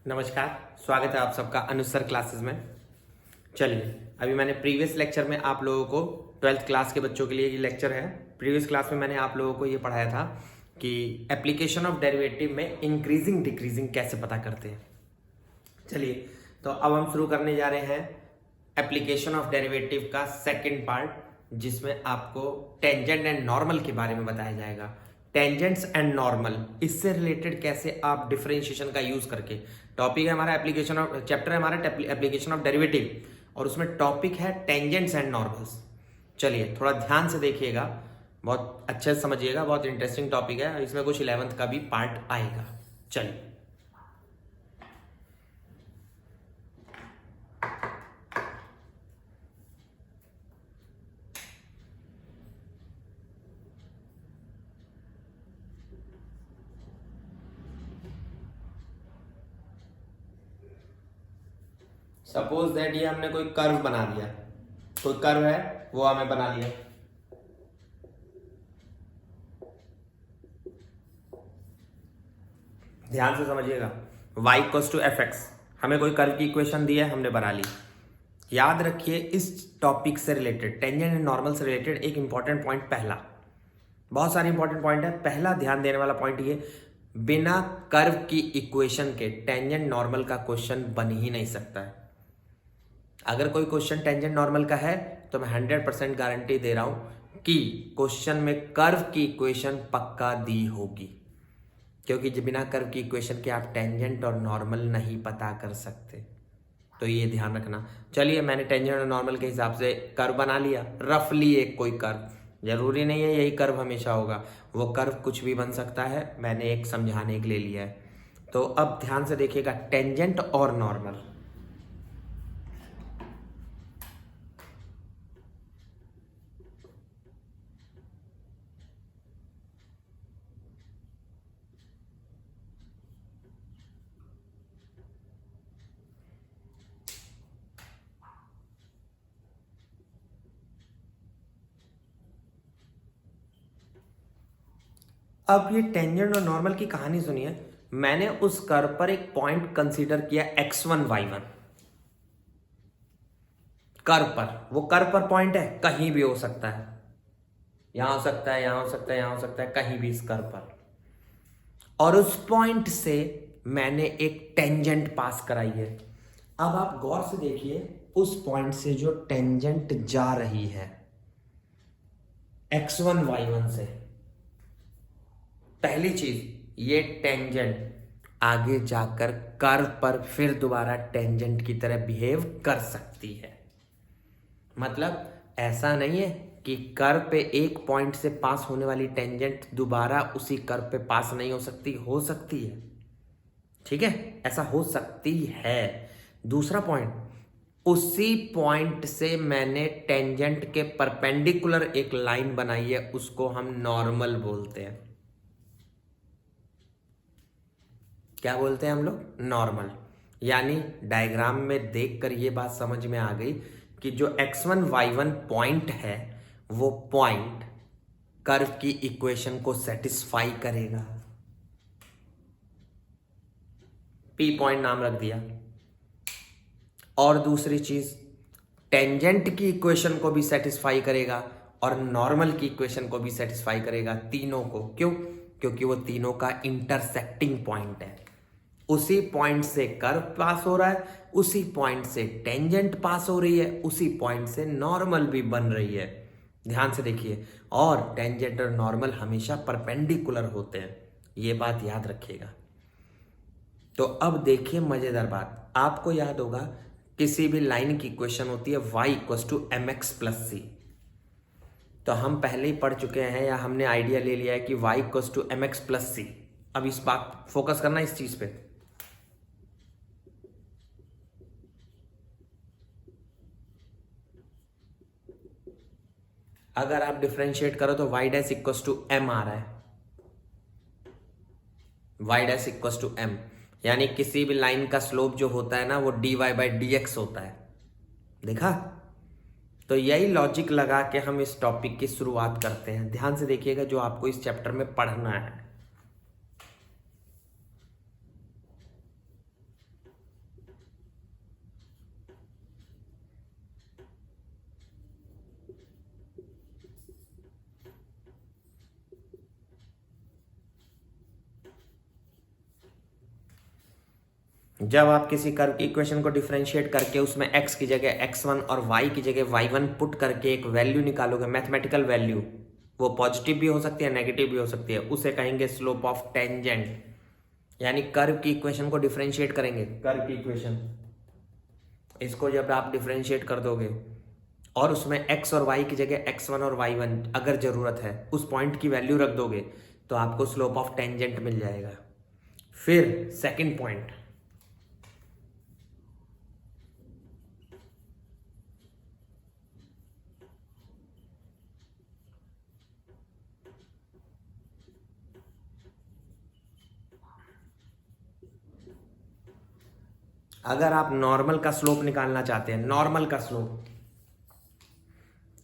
नमस्कार, स्वागत है आप सबका अनुसर क्लासेस में। चलिए, अभी मैंने प्रीवियस लेक्चर में आप लोगों को 12th क्लास के बच्चों के लिए ये लेक्चर है। प्रीवियस क्लास में मैंने आप लोगों को ये पढ़ाया था कि एप्लीकेशन ऑफ डेरिवेटिव में इंक्रीजिंग डिक्रीजिंग कैसे पता करते हैं। चलिए, तो अब हम शुरू करने जा रहे हैं एप्लीकेशन ऑफ डेरिवेटिव का सेकेंड पार्ट, जिसमें आपको टेंजेंट एंड नॉर्मल के बारे में बताया जाएगा। टेंजेंट्स एंड नॉर्मल, इससे रिलेटेड कैसे आप डिफरेंशिएशन का यूज करके, टॉपिक है हमारा एप्लीकेशन ऑफ, चैप्टर है हमारा एप्लीकेशन ऑफ डेरिवेटिव और उसमें टॉपिक है टेंजेंट्स एंड नॉर्मल्स। चलिए थोड़ा ध्यान से देखिएगा, बहुत अच्छे से समझिएगा, बहुत इंटरेस्टिंग टॉपिक है। इसमें कुछ 11th का भी पार्ट आएगा। चलिए, सपोज दैट ये हमने कोई कर्व बना दिया, कोई कर्व है वो हमें बना लिया। ध्यान से समझिएगा, y equals to f x, हमें कोई कर्व की इक्वेशन दी है, हमने बना ली। याद रखिए इस टॉपिक से रिलेटेड, टेंजेंट एंड नॉर्मल से रिलेटेड एक इंपॉर्टेंट पॉइंट, पहला, बहुत सारे इंपॉर्टेंट पॉइंट है। पहला ध्यान देने वाला पॉइंट ये, बिना कर्व की इक्वेशन के टेंजेंट नॉर्मल का क्वेश्चन बन ही नहीं सकता है। अगर कोई क्वेश्चन टेंजेंट नॉर्मल का है तो मैं 100% गारंटी दे रहा हूं कि क्वेश्चन में कर्व की इक्वेशन पक्का दी होगी, क्योंकि बिना कर्व की इक्वेशन के आप टेंजेंट और नॉर्मल नहीं पता कर सकते। तो ये ध्यान रखना। चलिए, मैंने टेंजेंट और नॉर्मल के हिसाब से कर्व बना लिया, रफली एक कोई कर्व, जरूरी नहीं है यही कर्व हमेशा होगा, वो कर्व कुछ भी बन सकता है, मैंने एक समझाने के लिए लिया है। तो अब ध्यान से देखिएगा, टेंजेंट और नॉर्मल, अब ये टेंजेंट और नॉर्मल की कहानी सुनिए। मैंने उस कर्व पर एक पॉइंट कंसीडर किया x1 y1, कर्व पर, वो कर्व पर पॉइंट है, कहीं भी हो सकता है, यहां हो सकता है, यहां हो सकता है, यहां हो सकता है, कहीं भी इस कर्व पर। और उस पॉइंट से मैंने एक टेंजेंट पास कराई है। अब आप गौर से देखिए, उस पॉइंट से जो टेंजेंट जा रही है x1 y1 से, पहली चीज ये टेंजेंट आगे जाकर कर्व पर फिर दोबारा टेंजेंट की तरह बिहेव कर सकती है। मतलब ऐसा नहीं है कि कर्व पे एक पॉइंट से पास होने वाली टेंजेंट दोबारा उसी कर्व पे पास नहीं हो सकती, हो सकती है, ठीक है, ऐसा हो सकती है। दूसरा पॉइंट, उसी पॉइंट से मैंने टेंजेंट के परपेंडिकुलर एक लाइन बनाई है, उसको हम नॉर्मल बोलते हैं। क्या बोलते हैं हम लोग? नॉर्मल। यानी डायग्राम में देखकर ये बात समझ में आ गई कि जो x1 y1 पॉइंट है, वो पॉइंट कर्व की इक्वेशन को सेटिस्फाई करेगा। P पॉइंट नाम रख दिया। और दूसरी चीज, टेंजेंट की इक्वेशन को भी सेटिस्फाई करेगा और नॉर्मल की इक्वेशन को भी सेटिस्फाई करेगा, तीनों को। क्यों? क्योंकि वो तीनों का इंटरसेक्टिंग पॉइंट है। उसी पॉइंट से कर्व पास हो रहा है, उसी पॉइंट से टेंजेंट पास हो रही है, उसी पॉइंट से नॉर्मल भी बन रही है। ध्यान से देखिए, और टेंजेंट और नॉर्मल हमेशा परपेंडिकुलर होते हैं, ये बात याद रखिएगा। तो अब देखिए मजेदार बात, आपको याद होगा किसी भी लाइन की इक्वेशन होती है y equals to mx plus c। तो हम पहले ही पढ़ चुके हैं, या हमने आइडिया ले लिया है कि y equals to mx plus c। अब इस बात फोकस करना, इस चीज पे। अगर आप डिफरेंशिएट करो तो y dash equals to m आ रहा है, y dash equals to m, यानी किसी भी लाइन का स्लोप जो होता है ना, वो dy बाई dx होता है। देखा? तो यही लॉजिक लगा के हम इस टॉपिक की शुरुआत करते हैं। ध्यान से देखिएगा जो आपको इस चैप्टर में पढ़ना है। जब आप किसी कर्व की इक्वेशन को डिफरेंशिएट करके उसमें x की जगह x1 और y की जगह y1 पुट करके एक वैल्यू निकालोगे, मैथमेटिकल वैल्यू, वो पॉजिटिव भी हो सकती है, नेगेटिव भी हो सकती है, उसे कहेंगे स्लोप ऑफ टेंजेंट। यानी कर्व की इक्वेशन को डिफरेंशिएट करेंगे, कर्व की इक्वेशन, इसको जब आप डिफरेंशिएट कर दोगे और उसमें x और y की जगह x1 और y1 अगर जरूरत है उस पॉइंट की वैल्यू रख दोगे तो आपको स्लोप ऑफ टेंजेंट मिल जाएगा। फिर सेकंड पॉइंट, अगर आप नॉर्मल का स्लोप निकालना चाहते हैं, नॉर्मल का स्लोप,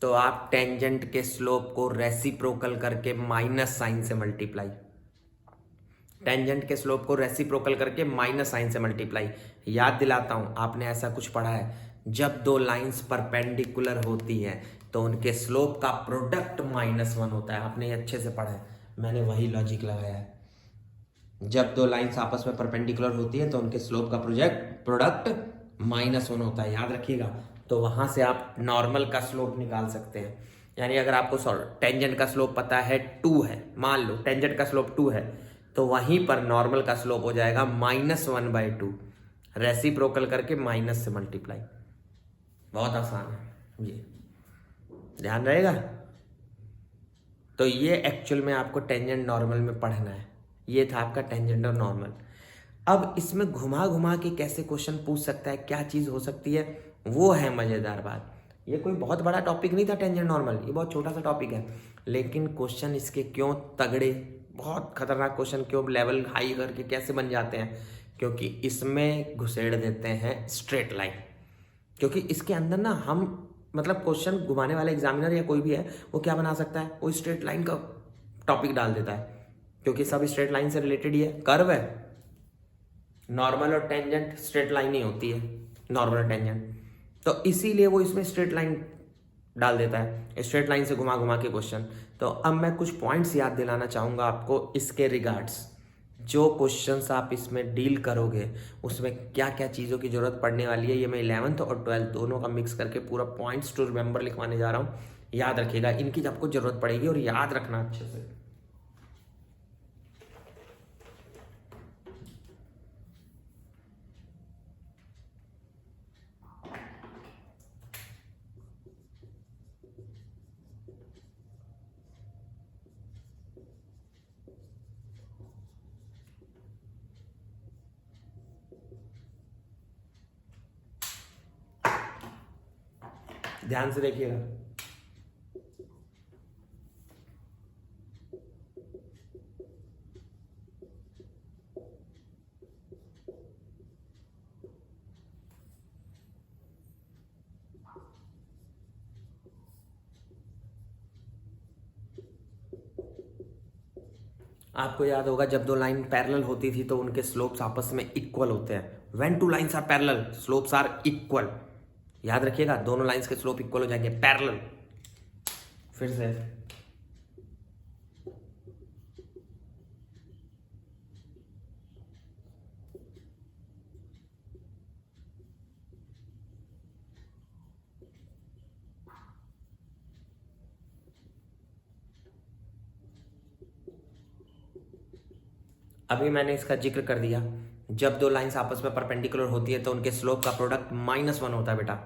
तो आप टेंजेंट के स्लोप को रेसिप्रोकल करके माइनस साइन से मल्टीप्लाई, टेंजेंट के स्लोप को रेसिप्रोकल करके माइनस साइन से मल्टीप्लाई। याद दिलाता हूं, आपने ऐसा कुछ पढ़ा है, जब दो लाइंस परपेंडिकुलर होती हैं तो उनके स्लोप का प्रोडक्ट -1 होता है। आपने ये अच्छे से पढ़ा है, मैंने वही लॉजिक लगाया है। जब दो लाइंस आपस में परपेंडिकुलर होती है तो उनके स्लोप का प्रोडक्ट -1 होता है, याद रखिएगा। तो वहां से आप नॉर्मल का स्लोप निकाल सकते हैं। यानी अगर आपको टेंजेंट का स्लोप पता है 2 है, मान लो टेंजेंट का स्लोप 2 है, तो वहीं पर नॉर्मल का स्लोप हो जाएगा -1/2, रेसिप्रोकल करके माइनस से मल्टीप्लाई। बहुत आसान है ये, ध्यान रहेगा। तो ये एक्चुअल में आपको टेंजेंट नॉर्मल में पढ़ना है। ये था आपका टेंजेंट और नॉर्मल। अब इसमें घुमा घुमा के कैसे क्वेश्चन पूछ सकता है, क्या चीज़ हो सकती है, वो है मज़ेदार बात। ये कोई बहुत बड़ा टॉपिक नहीं था टेंजेंट नॉर्मल, ये बहुत छोटा सा टॉपिक है, लेकिन क्वेश्चन इसके क्यों तगड़े, बहुत खतरनाक क्वेश्चन क्यों लेवल हाई करके कैसे बन जाते हैं, क्योंकि इसमें घुसेड़ देते हैं स्ट्रेट लाइन। क्योंकि इसके अंदर ना हम मतलब क्वेश्चन घुमाने वाले एग्जामिनर या कोई भी है वो क्या बना सकता है, वो स्ट्रेट लाइन का टॉपिक डाल देता है, क्योंकि सब स्ट्रेट लाइन से रिलेटेड ही है। कर्व है, नॉर्मल और टेंजेंट स्ट्रेट लाइन ही होती है, नॉर्मल और टेंजेंट, तो इसीलिए वो इसमें स्ट्रेट लाइन डाल देता है, स्ट्रेट लाइन से घुमा घुमा के क्वेश्चन। तो अब मैं कुछ पॉइंट्स याद दिलाना चाहूँगा आपको इसके रिगार्ड्स। जो क्वेश्चंस आप इसमें डील करोगे उसमें क्या क्या चीज़ों की जरूरत पड़ने वाली है, ये मैं 11th और 12th दोनों का मिक्स करके पूरा पॉइंट्स टू रिमेंबर लिखवाने जा रहा हूँ। याद रखिएगा, इनकी आपको जरूरत पड़ेगी और याद रखना अच्छे से। ध्यान से देखिएगा। आपको याद होगा जब दो लाइन पैरेलल होती थी तो उनके स्लोप्स आपस में इक्वल होते हैं। When two lines are parallel slopes are equal. याद रखिएगा, दोनों लाइंस के स्लोप इक्वल हो जाएंगे, पैरेलल। फिर से अभी मैंने इसका जिक्र कर दिया, जब दो लाइंस आपस में परपेंडिकुलर होती है तो उनके स्लोप का प्रोडक्ट -1 होता है बेटा।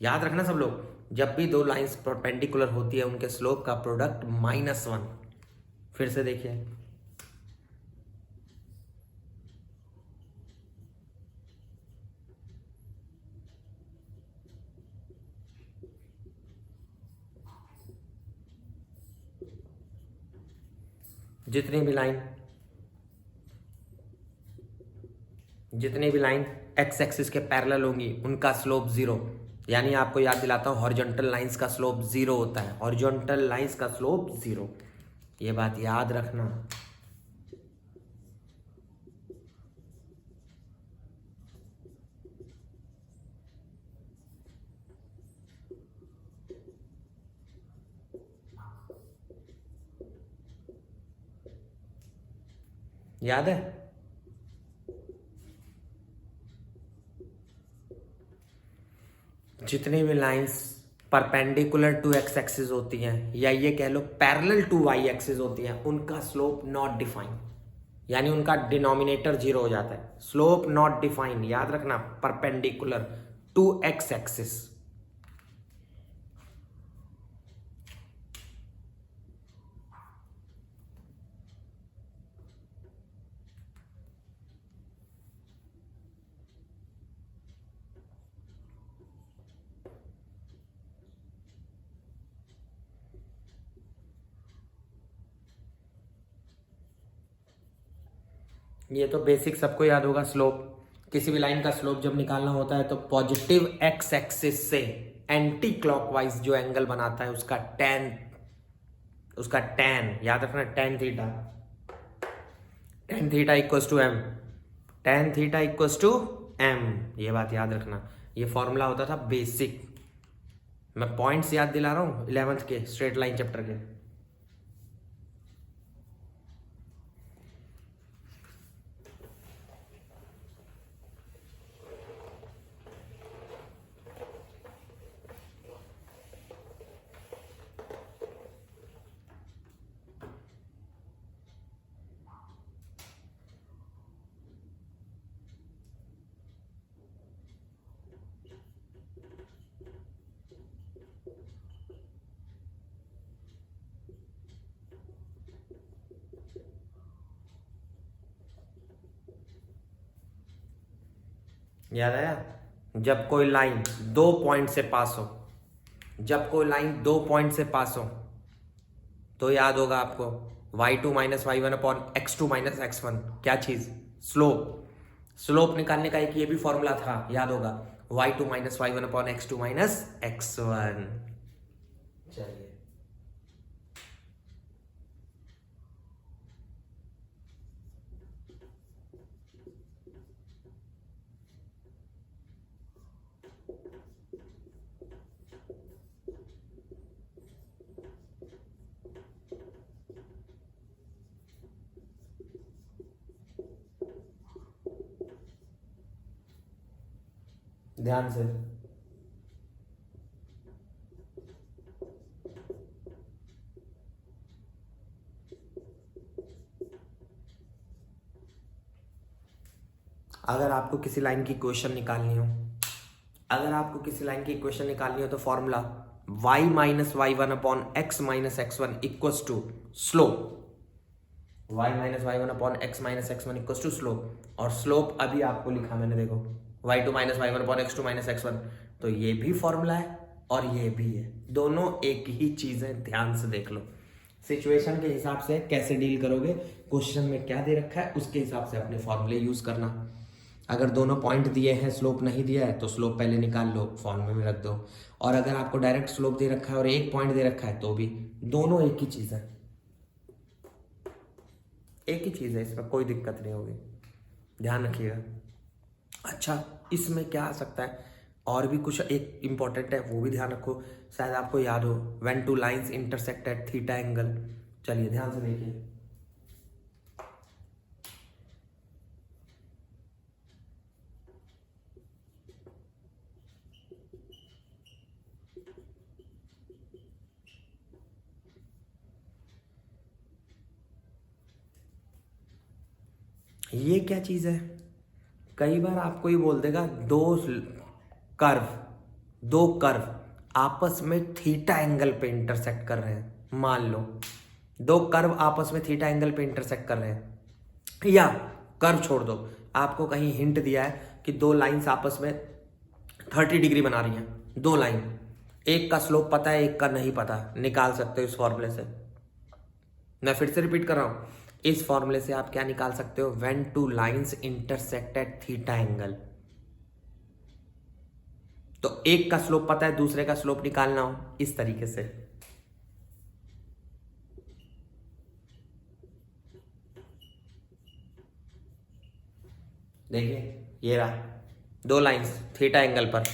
याद रखना सब लोग, जब भी दो लाइंस परपेंडिकुलर होती है उनके स्लोप का प्रोडक्ट -1। फिर से देखिए, जितनी भी लाइन एक्स एक्सिस के पैरेलल होंगी उनका स्लोप 0। यानी आपको याद दिलाता हूँ, हॉरिजॉन्टल लाइंस का स्लोप 0 होता है, हॉरिजॉन्टल लाइंस का स्लोप 0। ये बात याद रखना। याद है, जितनी भी lines perpendicular to x axis होती हैं या ये कह लो पैरेलल टू वाई एक्सिस होती हैं, उनका स्लोप नॉट डिफाइन, यानी उनका डिनोमिनेटर जीरो हो जाता है। स्लोप नॉट डिफाइन, याद रखना, परपेंडिकुलर टू एक्स एक्सिस। ये तो बेसिक सबको याद होगा। स्लोप, किसी भी लाइन का स्लोप जब निकालना होता है तो पॉजिटिव एक्स एक्सिस से एंटी क्लॉकवाइज जो एंगल बनाता है उसका टैन याद रखना, tan theta. Tan theta equals to m, tan theta equals to m, ये बात याद रखना। ये फॉर्मूला होता था बेसिक। मैं पॉइंट्स याद दिला रहा हूँ 11th के स्ट्रेट लाइन चैप्टर के। याद आया? जब कोई लाइन दो पॉइंट से पास हो, जब कोई लाइन दो पॉइंट से पास हो तो याद होगा आपको y2 minus y one upon x2 minus x1, क्या चीज? स्लोप। स्लोप निकालने का एक ये भी फॉर्मूला था, याद होगा, y2 minus y one upon x2 minus x1। चलिए, ध्यान से। अगर आपको किसी लाइन की इक्वेशन निकालनी हो, अगर आपको किसी लाइन की इक्वेशन निकालनी हो तो formula y minus y one upon x minus x one equals to slope. y minus y one upon x minus x one equals to slope. और स्लोप अभी आपको लिखा मैंने, देखो y2 minus y one upon x two minus x one. तो ये भी formula है और ये भी है, दोनों एक ही चीज है। ध्यान से देख लो, सिचुएशन के हिसाब से कैसे डील करोगे, क्वेश्चन में क्या दे रखा है उसके हिसाब से अपने फॉर्मूले यूज करना। अगर दोनों पॉइंट दिए हैं, स्लोप नहीं दिया है, तो स्लोप पहले निकाल लो, फॉर्मूले में रख दो। और अगर आपको डायरेक्ट स्लोप दे रखा है और एक पॉइंट दे रखा है तो भी दोनों एक ही चीज है, एक ही चीज है, इसमें कोई दिक्कत नहीं होगी। ध्यान रखिएगा। अच्छा, इसमें क्या आ सकता है और भी कुछ एक इंपॉर्टेंट है, वो भी ध्यान रखो, शायद आपको याद हो। When two lines intersect at theta angle. चलिए ध्यान से देखिए, ये क्या चीज है? कई बार आपको ये बोल देगा कर्व दो कर्व आपस में थीटा एंगल पे इंटरसेक्ट कर रहे हैं। मान लो दो कर्व आपस में थीटा एंगल पे इंटरसेक्ट कर रहे हैं, या कर्व छोड़ दो, आपको कहीं हिंट दिया है कि दो लाइंस आपस में 30 डिग्री बना रही हैं, दो लाइन, एक का स्लोप पता है एक का नहीं पता, निकाल सकते हो इस फॉर्मूले से। मैं फिर से रिपीट कर रहा हूं, इस फॉर्मूले से आप क्या निकाल सकते हो? When two lines intersect at theta angle. तो एक का स्लोप पता है, दूसरे का स्लोप निकालना हो, इस तरीके से। देखिए ये रहा, दो लाइंस थीटा एंगल पर,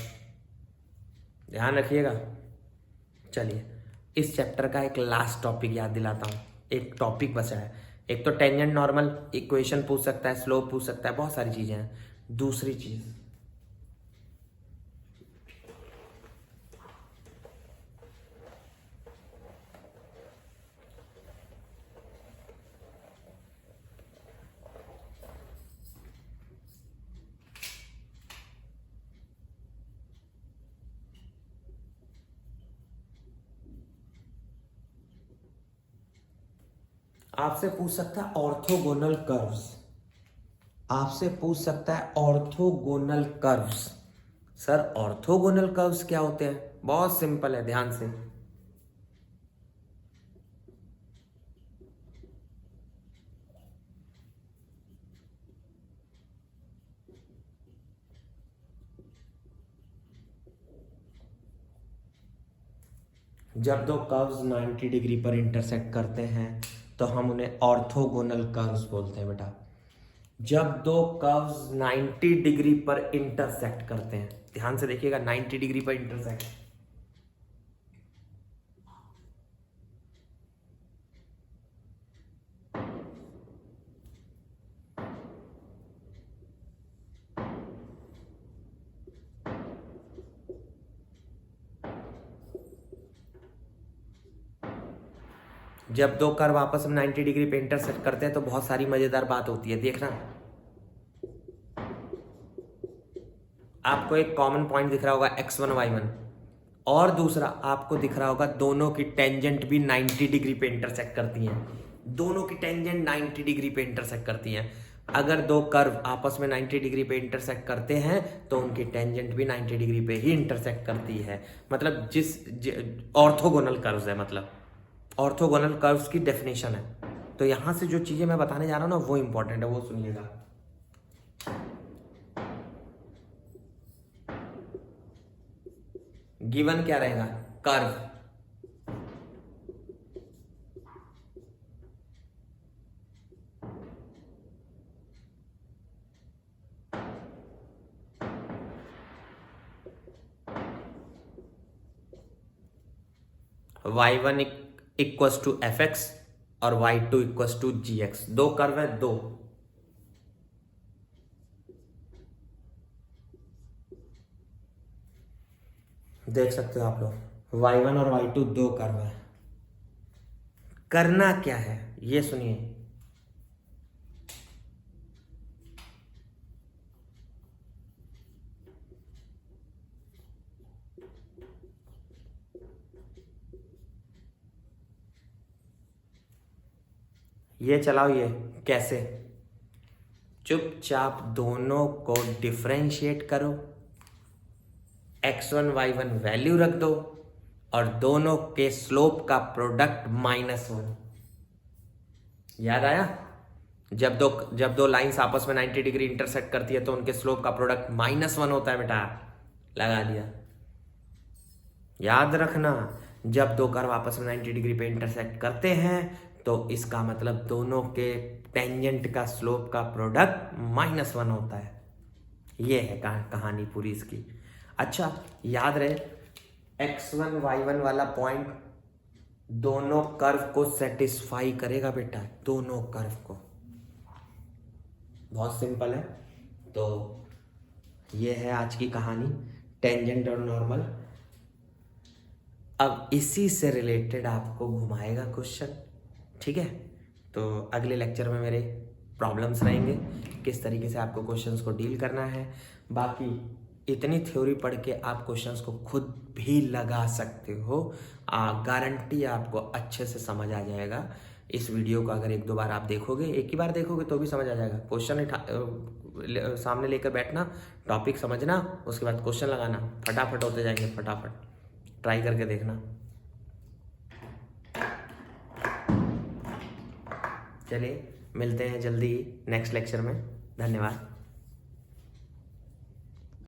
ध्यान रखिएगा। चलिए, इस चैप्टर का एक लास्ट टॉपिक याद दिलाता हूं, एक टॉपिक बचा है। एक तो टेंजेंट नॉर्मल इक्वेशन पूछ सकता है, स्लोप पूछ सकता है, बहुत सारी चीजें हैं। दूसरी चीज, आपसे पूछ सकता है ऑर्थोगोनल कर्व्स, आपसे पूछ सकता है orthogonal curves. Sir orthogonal curves क्या होते हैं? बहुत सिंपल है, ध्यान से। जब दो कर्व्स 90 डिग्री पर इंटरसेक्ट करते हैं तो हम उन्हें ऑर्थोगोनल कर्व्स बोलते हैं बेटा। जब दो कर्व्स 90 डिग्री पर इंटरसेक्ट करते हैं, ध्यान से देखिएगा, 90 डिग्री पर इंटरसेक्ट। जब दो कर्व आपस में 90 डिग्री पे इंटरसेक्ट करते हैं तो बहुत सारी मजेदार बात होती है, देखना। आपको एक कॉमन पॉइंट दिख रहा होगा x1 y1, और दूसरा आपको दिख रहा होगा दोनों की टेंजेंट भी 90 डिग्री पे इंटरसेक्ट करती हैं। दोनों की टेंजेंट 90 डिग्री पे इंटरसेक्ट करती हैं। अगर दो कर्व आपस में 90 डिग्री पे इंटरसेक्ट करते हैं तो उनकी टेंजेंट भी 90 डिग्री पे ही इंटरसेक्ट करती है। मतलब ऑर्थोगोनल कर्व्स है, मतलब ऑर्थोगोनल कर्व्स की डेफिनेशन है। तो यहां से जो चीजें मैं बताने जा रहा हूं ना वो इंपॉर्टेंट है, वो सुनिएगा। गिवन क्या रहेगा? Curve. y1 equals to f x और y2 equals to g x. दो कर्व है, दो। देख सकते हो आप लोग, y1 और y2 दो कर्व है। करना क्या है ये सुनिए। ये चलाओ, ये कैसे? चुपचाप दोनों को डिफरेंशिएट करो, x1 y1 वैल्यू रख दो और दोनों के स्लोप का प्रोडक्ट -1। याद आया? जब दो लाइंस आपस में 90 डिग्री इंटरसेक्ट करती है तो उनके स्लोप का प्रोडक्ट -1 होता है बेटा। लगा दिया। याद रखना, जब दो कर्व आपस में 90 डिग्री पे इंटरसेक्ट करते हैं तो इसका मतलब दोनों के टेंजेंट का स्लोप का प्रोडक्ट -1 होता है। ये है कहानी पूरी इसकी। अच्छा, याद रहे, x1 y1 वाला पॉइंट दोनों कर्व को सेटिस्फाई करेगा बेटा, दोनों कर्व को। बहुत सिंपल है। तो ये है आज की कहानी, टेंजेंट और नॉर्मल। अब इसी से रिलेटेड आपको घुमाएगा क्वेश्चन, ठीक है? तो अगले लेक्चर में मेरे प्रॉब्लम्स रहेंगे, किस तरीके से आपको क्वेश्चंस को डील करना है। बाकी इतनी थ्योरी पढ़ के आप क्वेश्चंस को खुद भी लगा सकते हो। गारंटी आपको अच्छे से समझ आ जाएगा। इस वीडियो को अगर एक दो बार आप देखोगे, एक ही बार देखोगे तो भी समझ आ जाएगा। क्वेश्चन सामने लेकर बैठना, टॉपिक समझना, उसके बाद क्वेश्चन लगाना, फटाफट होते जाएंगे, फटाफट। ट्राई करके देखना। चलिए मिलते हैं जल्दी नेक्स्ट लेक्चर में। धन्यवाद।